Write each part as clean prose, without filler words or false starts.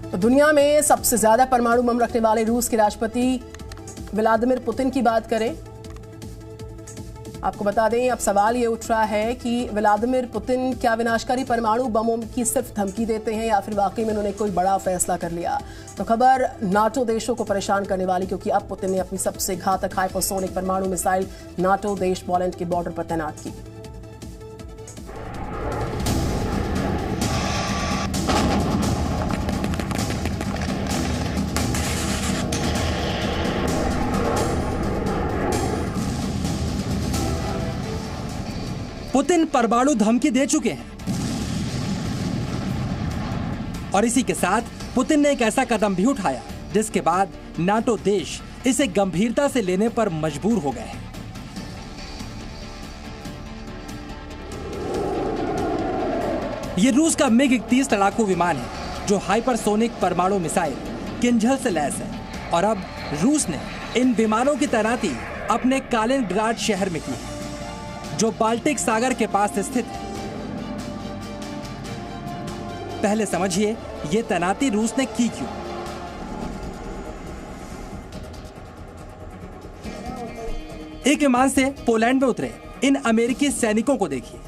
तो दुनिया में सबसे ज्यादा परमाणु बम रखने वाले रूस के राष्ट्रपति व्लादिमीर पुतिन की बात करें। आपको बता दें, अब सवाल ये उठ रहा है कि व्लादिमीर पुतिन क्या विनाशकारी परमाणु बमों की सिर्फ धमकी देते हैं या फिर वाकई में उन्होंने कोई बड़ा फैसला कर लिया। तो खबर नाटो देशों को परेशान करने वाली, क्योंकि अब पुतिन ने अपनी सबसे घातक हाइपरसोनिक परमाणु मिसाइल नाटो देश पोलैंड के बॉर्डर पर तैनात की। पुतिन परमाणु धमकी दे चुके हैं और इसी के साथ पुतिन ने एक ऐसा कदम भी उठाया जिसके बाद नाटो देश इसे गंभीरता से लेने पर मजबूर हो गए हैं। यह रूस का MiG-31 लड़ाकू विमान है जो हाइपरसोनिक परमाणु मिसाइल किंझल से लैस है और अब रूस ने इन विमानों की तैनाती अपने कालिनग्राड शहर में की है जो बाल्टिक सागर के पास स्थित है। पहले समझिए ये तैनाती रूस ने की क्यों। एक विमान से पोलैंड में उतरे इन अमेरिकी सैनिकों को देखिए।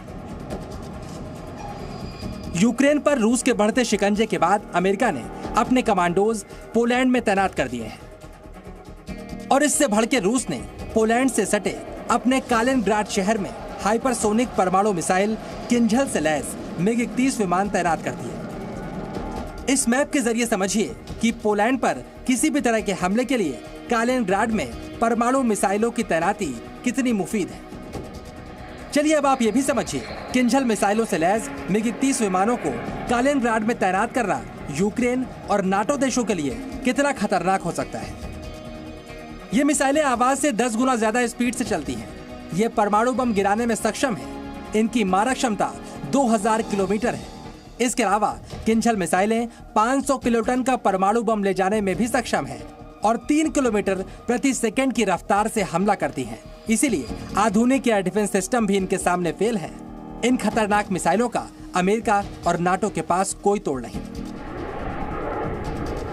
यूक्रेन पर रूस के बढ़ते शिकंजे के बाद अमेरिका ने अपने कमांडोज पोलैंड में तैनात कर दिए हैं और इससे भड़के रूस ने पोलैंड से सटे अपने कालिनग्राड शहर में हाइपरसोनिक परमाणु मिसाइल किंझल से लैस MiG-31 विमान तैनात कर दिए। इस मैप के जरिए समझिए कि पोलैंड पर किसी भी तरह के हमले के लिए कालिनग्राड में परमाणु मिसाइलों की तैनाती कितनी मुफीद है। चलिए अब आप ये भी समझिए किंझल मिसाइलों से लैस MiG-31 विमानों को कालिनग्राड में तैनात करना यूक्रेन और नाटो देशों के लिए कितना खतरनाक हो सकता है। ये मिसाइलें आवाज से 10 गुना ज्यादा स्पीड से चलती हैं। ये परमाणु बम गिराने में सक्षम है। इनकी मारक क्षमता 2000 किलोमीटर है। इसके अलावा किंझल मिसाइलें 500 किलोटन का परमाणु बम ले जाने में भी सक्षम है और 3 किलोमीटर प्रति सेकंड की रफ्तार से हमला करती हैं। इसीलिए आधुनिक एयर डिफेंस सिस्टम भी इनके सामने फेल है। इन खतरनाक मिसाइलों का अमेरिका और नाटो के पास कोई तोड़ नहीं।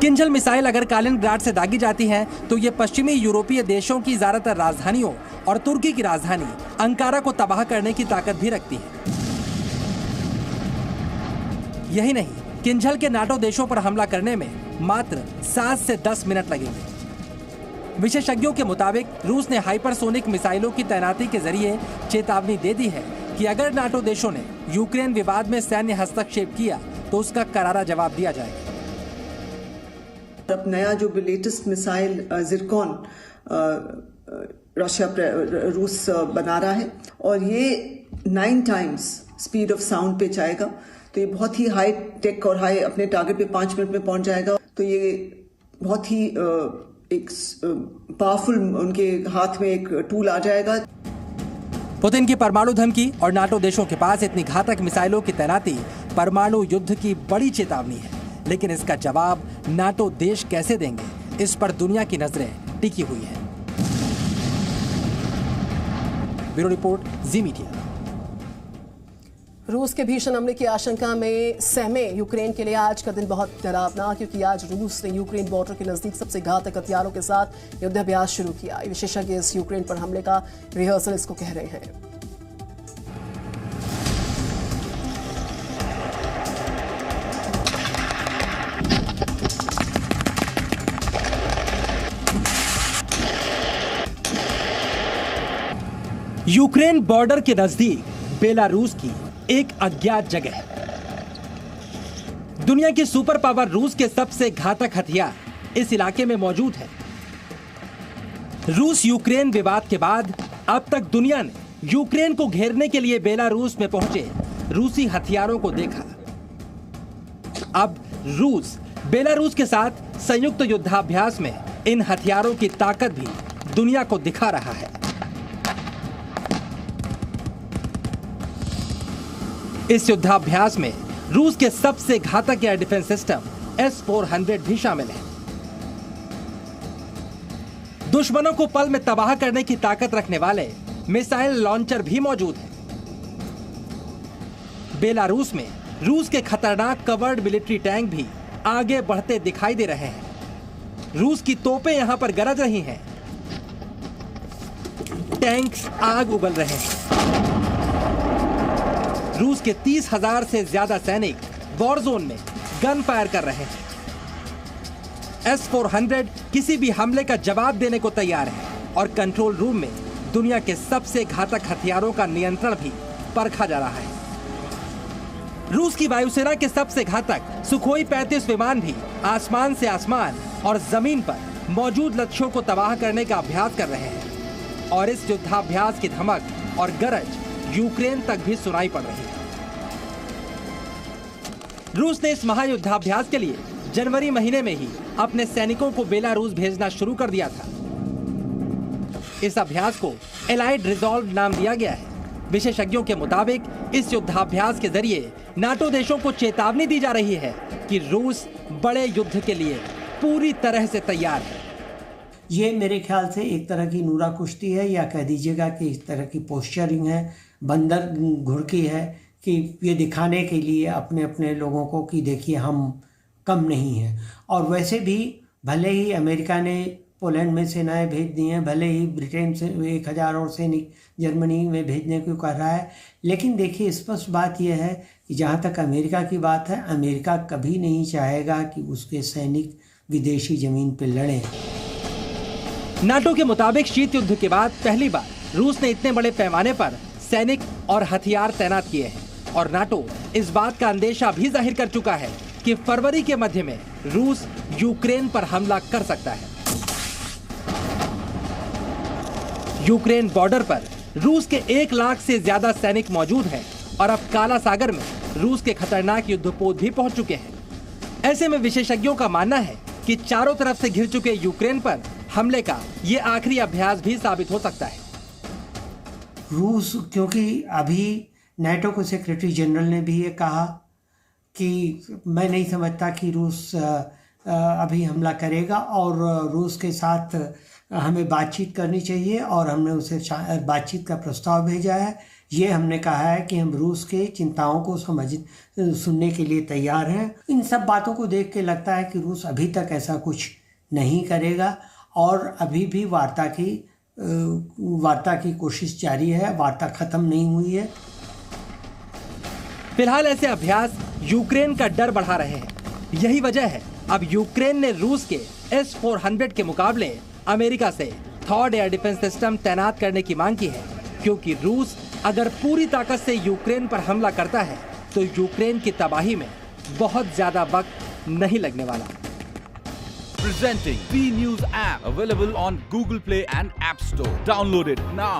किंझल मिसाइल अगर कालिनग्राड से दागी जाती है तो ये पश्चिमी यूरोपीय देशों की ज्यादातर राजधानियों और तुर्की की राजधानी अंकारा को तबाह करने की ताकत भी रखती है। यही नहीं, किंझल के नाटो देशों पर हमला करने में मात्र 7 से 10 मिनट लगेंगे। विशेषज्ञों के मुताबिक रूस ने हाइपरसोनिक मिसाइलों की तैनाती के जरिए चेतावनी दे दी है कि अगर नाटो देशों ने यूक्रेन विवाद में सैन्य हस्तक्षेप किया तो उसका करारा जवाब दिया जाएगा। अब नया जो लेटेस्ट मिसाइल जिरकॉन रूस बना रहा है और ये 9 टाइम्स स्पीड ऑफ साउंड पे जाएगा, तो ये बहुत ही हाई टेक और हाई अपने टारगेट पे 5 मिनट में पहुंच जाएगा। तो ये बहुत ही एक पावरफुल उनके हाथ में एक टूल आ जाएगा। पुतिन की परमाणु धमकी और नाटो देशों के पास इतनी घातक मिसाइलों की तैनाती परमाणु युद्ध की बड़ी चेतावनी है, लेकिन इसका जवाब नाटो देश कैसे देंगे, इस पर दुनिया की नजरें टिकी हुई हैं। ब्यूरो रिपोर्ट, जी मीडिया। रूस के भीषण हमले की आशंका में सहमे यूक्रेन के लिए आज का दिन बहुत डरावना, क्योंकि आज रूस ने यूक्रेन बॉर्डर के नजदीक सबसे घातक हथियारों के साथ युद्धाभ्यास शुरू किया। विशेषज्ञ इस यूक्रेन पर हमले का रिहर्सल इसको कह रहे हैं। यूक्रेन बॉर्डर के नजदीक बेलारूस की एक अज्ञात जगह। दुनिया की सुपर पावर रूस के सबसे घातक हथियार इस इलाके में मौजूद है। रूस यूक्रेन विवाद के बाद अब तक दुनिया ने यूक्रेन को घेरने के लिए बेलारूस में पहुंचे रूसी हथियारों को देखा। अब रूस बेलारूस के साथ संयुक्त युद्धाभ्यास में इन हथियारों की ताकत भी दुनिया को दिखा रहा है। इस युद्धाभ्यास में रूस के सबसे घातक एयर डिफेंस सिस्टम S-400 भी शामिल है। दुश्मनों को पल में तबाह करने की ताकत रखने वाले मिसाइल लॉन्चर भी मौजूद हैं। बेलारूस में रूस के खतरनाक कवर्ड मिलिट्री टैंक भी आगे बढ़ते दिखाई दे रहे हैं। रूस की तोपें यहां पर गरज रही हैं, टैंक्स आग उगल रहे हैं। रूस के 30,000 से ज्यादा सैनिक वॉर जोन में गन फायर कर रहे हैं। S-400 किसी भी हमले का जवाब देने को तैयार है और कंट्रोल रूम में दुनिया के सबसे घातक हथियारों का नियंत्रण भी परखा जा रहा है। रूस की वायुसेना के सबसे घातक सुखोई 35 विमान भी आसमान से आसमान और जमीन पर मौजूद लक्ष्यों को तबाह करने का अभ्यास कर रहे हैं और इस युद्धाभ्यास की धमक और गरज यूक्रेन तक भी सुनाई पड़ रही है। रूस ने इस महायुद्धाभ्यास के लिए जनवरी महीने में ही अपने सैनिकों को बेलारूस भेजना शुरू कर दिया था। इस अभ्यास को एलाइड रिजॉल्व नाम दिया गया है। विशेषज्ञों के मुताबिक इस युद्धाभ्यास के जरिए नाटो देशों को चेतावनी दी जा रही है कि रूस बड़े युद्ध के लिए पूरी तरह से तैयार है। ये मेरे ख्याल से एक तरह की नूरा कुश्ती है, या कह दीजिएगा कि इस तरह की पोस्चरिंग है, बंदर घुड़की है कि ये दिखाने के लिए अपने अपने लोगों को कि देखिए हम कम नहीं हैं। और वैसे भी भले ही अमेरिका ने पोलैंड में सेनाएं भेज दी हैं, भले ही ब्रिटेन से 1,000 और सैनिक जर्मनी में भेजने को कह रहा है, लेकिन देखिए स्पष्ट बात यह है कि जहाँ तक अमेरिका की बात है, अमेरिका कभी नहीं चाहेगा कि उसके सैनिक विदेशी जमीन पर लड़ें। नाटो के मुताबिक शीत युद्ध के बाद पहली बार रूस ने इतने बड़े पैमाने पर सैनिक और हथियार तैनात किए हैं और नाटो इस बात का अंदेशा भी जाहिर कर चुका है कि फरवरी के मध्य में रूस यूक्रेन पर हमला कर सकता है। यूक्रेन बॉर्डर पर रूस के 1 लाख से ज्यादा सैनिक मौजूद हैं और अब काला सागर में रूस के खतरनाक युद्धपोत भी पहुंच चुके हैं। ऐसे में विशेषज्ञों का मानना है कि चारों तरफ से घिर चुके यूक्रेन पर हमले का ये आखिरी अभ्यास भी साबित हो सकता है। रूस, क्योंकि अभी नाटो के सेक्रेटरी जनरल ने भी ये कहा कि मैं नहीं समझता कि रूस अभी हमला करेगा और रूस के साथ हमें बातचीत करनी चाहिए और हमने उसे बातचीत का प्रस्ताव भेजा है। ये हमने कहा है कि हम रूस के चिंताओं को सुनने के लिए तैयार हैं। इन सब बातों को देख के लगता है कि रूस अभी तक ऐसा कुछ नहीं करेगा और अभी भी वार्ता की कोशिश जारी है, वार्ता खत्म नहीं हुई है। फिलहाल ऐसे अभ्यास यूक्रेन का डर बढ़ा रहे हैं। यही वजह है अब यूक्रेन ने रूस के S-400 के मुकाबले अमेरिका से थर्ड एयर डिफेंस सिस्टम तैनात करने की मांग की है, क्योंकि रूस अगर पूरी ताकत से यूक्रेन पर हमला करता है तो यूक्रेन की तबाही में बहुत ज्यादा वक्त नहीं लगने वाला। Presenting B News app available on Google Play and App Store. Download it now.